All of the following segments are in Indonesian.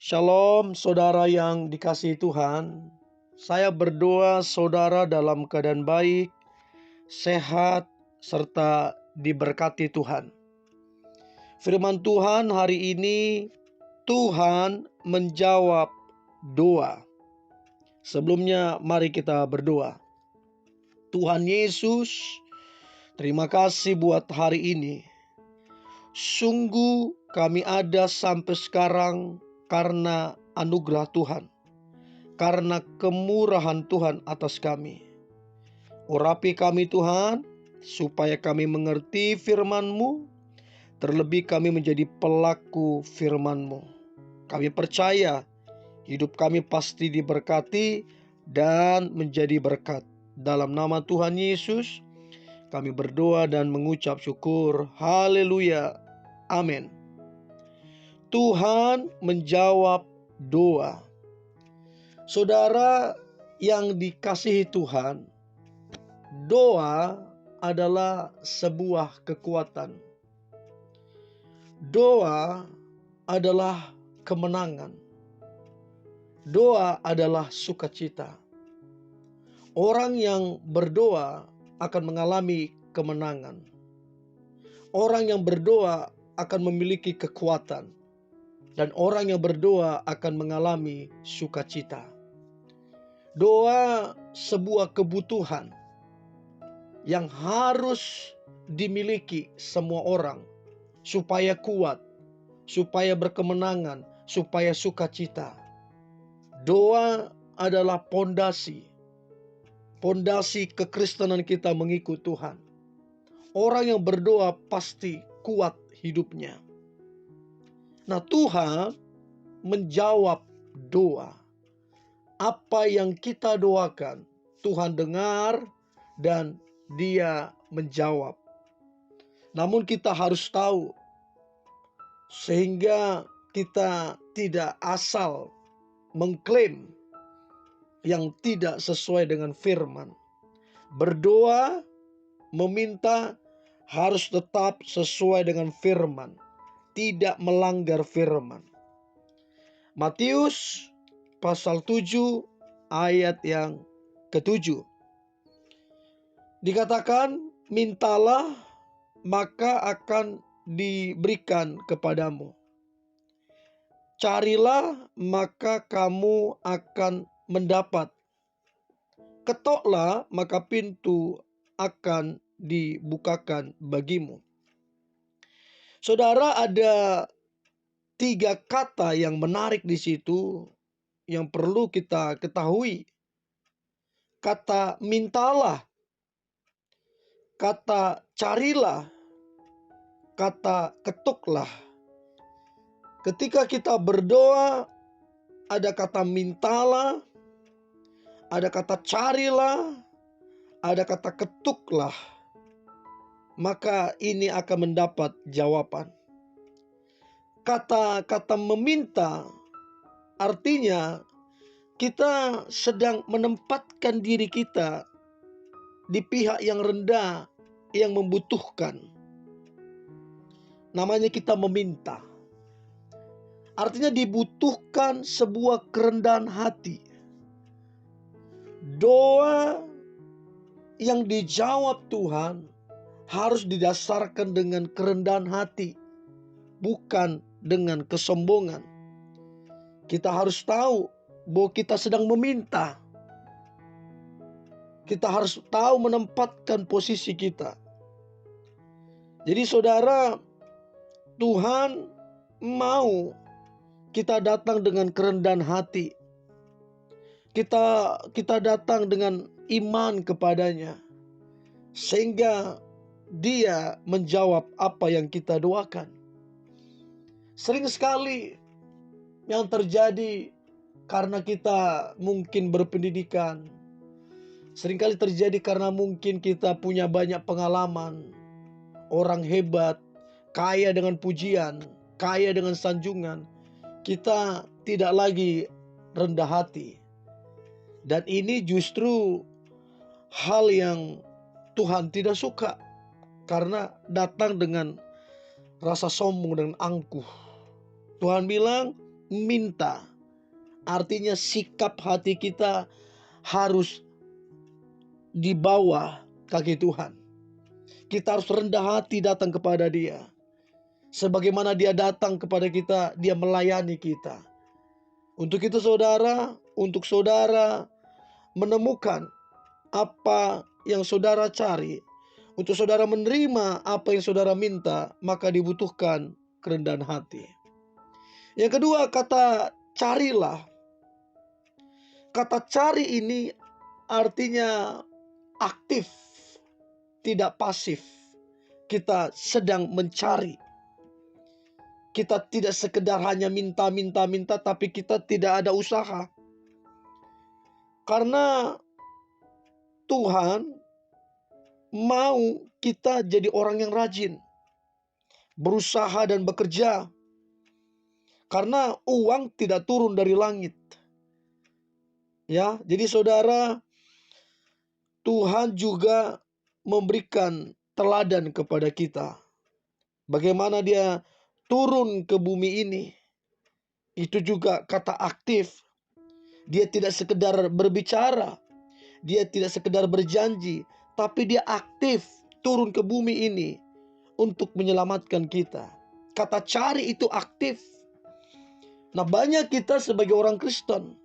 Shalom saudara yang dikasihi Tuhan. Saya berdoa saudara dalam keadaan baik, sehat, serta diberkati Tuhan. Firman Tuhan hari ini, Tuhan menjawab doa. Sebelumnya mari kita berdoa. Tuhan Yesus, terima kasih buat hari ini. Sungguh kami ada sampai sekarang karena anugerah Tuhan, karena kemurahan Tuhan atas kami. Urapi kami Tuhan, supaya kami mengerti firman-Mu, terlebih kami menjadi pelaku firman-Mu. Kami percaya hidup kami pasti diberkati dan menjadi berkat. Dalam nama Tuhan Yesus, kami berdoa dan mengucap syukur. Haleluya. Amin. Tuhan menjawab doa. Saudara yang dikasihi Tuhan, doa adalah sebuah kekuatan. Doa adalah kemenangan. Doa adalah sukacita. Orang yang berdoa akan mengalami kemenangan. Orang yang berdoa akan memiliki kekuatan. Dan orang yang berdoa akan mengalami sukacita. Doa sebuah kebutuhan yang harus dimiliki semua orang supaya kuat, supaya berkemenangan, supaya sukacita. Doa adalah pondasi kekristenan kita mengikut Tuhan. Orang yang berdoa pasti kuat hidupnya. Nah, Tuhan menjawab doa. Apa yang kita doakan, Tuhan dengar dan Dia menjawab. Namun kita harus tahu, sehingga kita tidak asal mengklaim yang tidak sesuai dengan firman. Berdoa, meminta harus tetap sesuai dengan firman, tidak melanggar firman. Matius pasal 7 ayat yang ke-7. Dikatakan, mintalah maka akan diberikan kepadamu. Carilah maka kamu akan mendapat. Ketoklah maka pintu akan dibukakan bagimu. Saudara, ada 3 kata yang menarik di situ yang perlu kita ketahui. Kata mintalah, kata carilah, kata ketuklah. Ketika kita berdoa, ada kata mintalah, ada kata carilah, ada kata ketuklah. Maka ini akan mendapat jawaban. Kata-kata meminta artinya kita sedang menempatkan diri kita di pihak yang rendah, yang membutuhkan. Namanya kita meminta. Artinya dibutuhkan sebuah kerendahan hati. Doa yang dijawab Tuhan harus didasarkan dengan kerendahan hati, bukan dengan kesombongan. Kita harus tahu bahwa kita sedang meminta. Kita harus tahu menempatkan posisi kita. Jadi saudara, Tuhan mau kita datang dengan kerendahan hati. Kita datang dengan iman kepadanya, sehingga Dia menjawab apa yang kita doakan. Sering sekali yang terjadi karena kita mungkin berpendidikan, seringkali terjadi karena mungkin kita punya banyak pengalaman, orang hebat, kaya dengan pujian, kaya dengan sanjungan, kita tidak lagi rendah hati. Dan ini justru hal yang Tuhan tidak suka, karena datang dengan rasa sombong dan angkuh. Tuhan bilang, minta. Artinya sikap hati kita harus di bawah kaki Tuhan. Kita harus rendah hati datang kepada Dia. Sebagaimana Dia datang kepada kita, Dia melayani kita. Untuk itu saudara, untuk saudara menemukan apa yang saudara cari, untuk saudara menerima apa yang saudara minta, maka dibutuhkan kerendahan hati. Yang kedua, kata carilah. Kata cari ini artinya aktif, tidak pasif. Kita sedang mencari. Kita tidak sekedar hanya minta, tapi kita tidak ada usaha. Karena Tuhan mau kita jadi orang yang rajin, berusaha dan bekerja. Karena uang tidak turun dari langit. Ya, jadi saudara, Tuhan juga memberikan teladan kepada kita. Bagaimana Dia turun ke bumi ini. Itu juga kata aktif. Dia tidak sekedar berbicara, Dia tidak sekedar berjanji, tapi Dia aktif turun ke bumi ini untuk menyelamatkan kita. Kata cari itu aktif. Nah, banyak kita sebagai orang Kristen,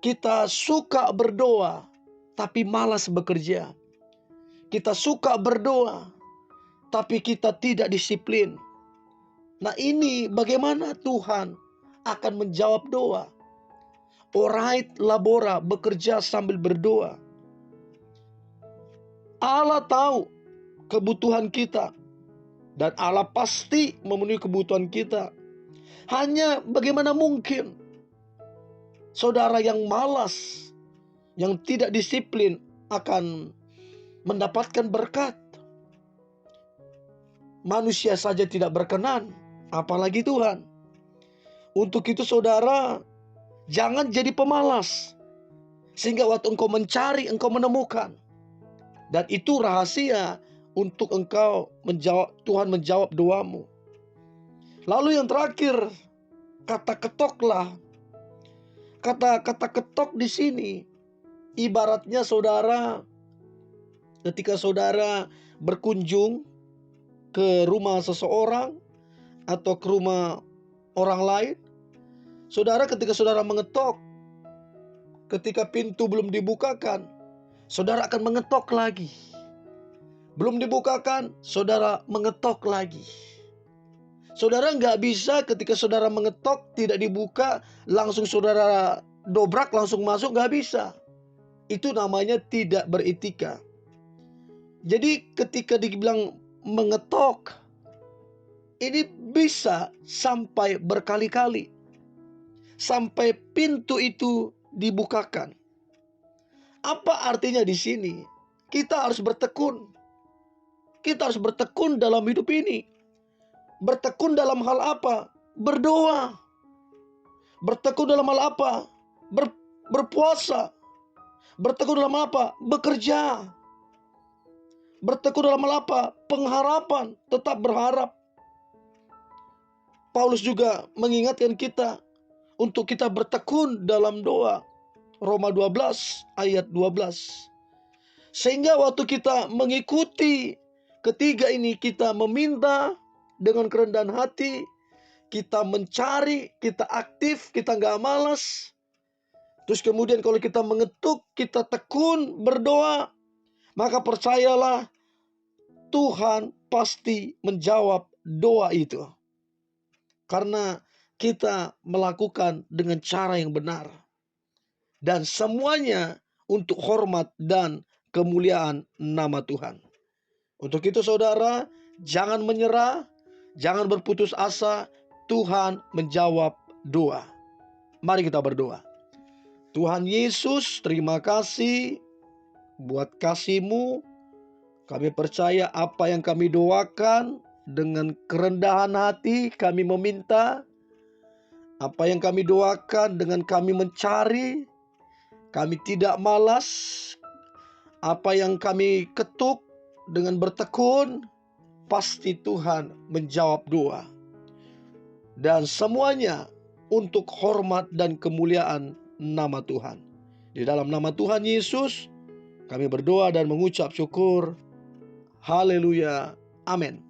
kita suka berdoa tapi malas bekerja. Kita suka berdoa tapi kita tidak disiplin. Nah, ini bagaimana Tuhan akan menjawab doa? Orait labora, bekerja sambil berdoa. Allah tahu kebutuhan kita dan Allah pasti memenuhi kebutuhan kita. Hanya bagaimana mungkin saudara yang malas, yang tidak disiplin akan mendapatkan berkat? Manusia saja tidak berkenan, apalagi Tuhan. Untuk itu saudara, jangan jadi pemalas. Sehingga waktu engkau mencari, engkau menemukan. Dan itu rahasia untuk engkau menjawab, Tuhan menjawab doamu. Lalu yang terakhir, kata ketoklah. Kata ketok di sini ibaratnya saudara, ketika saudara berkunjung ke rumah seseorang atau ke rumah orang lain, saudara ketika saudara mengetok, ketika pintu belum dibukakan, saudara akan mengetok lagi. Belum dibukakan, saudara mengetok lagi. Saudara nggak bisa ketika saudara mengetok tidak dibuka, langsung saudara dobrak langsung masuk, nggak bisa. Itu namanya tidak beretika. Jadi ketika dibilang mengetok, ini bisa sampai berkali-kali. Sampai pintu itu dibukakan. Apa artinya di sini? Kita harus bertekun. Kita harus bertekun dalam hidup ini. Bertekun dalam hal apa? Berdoa. Bertekun dalam hal apa? Berpuasa. Bertekun dalam apa? Bekerja. Bertekun dalam hal apa? Pengharapan. Tetap berharap. Paulus juga mengingatkan kita untuk kita bertekun dalam doa. Roma 12 ayat 12. Sehingga waktu kita mengikuti ketiga ini, kita meminta dengan kerendahan hati, kita mencari, kita aktif, kita gak malas. Terus kemudian kalau kita mengetuk, kita tekun berdoa, maka percayalah Tuhan pasti menjawab doa itu. Karena kita melakukan dengan cara yang benar. Dan semuanya untuk hormat dan kemuliaan nama Tuhan. Untuk itu saudara, jangan menyerah, jangan berputus asa. Tuhan menjawab doa. Mari kita berdoa. Tuhan Yesus, terima kasih buat kasih-Mu. Kami percaya apa yang kami doakan, dengan kerendahan hati kami meminta. Apa yang kami doakan dengan kami mencari, kami tidak malas. Apa yang kami ketuk dengan bertekun, pasti Tuhan menjawab doa. Dan semuanya untuk hormat dan kemuliaan nama Tuhan. Di dalam nama Tuhan Yesus, kami berdoa dan mengucap syukur. Haleluya. Amin.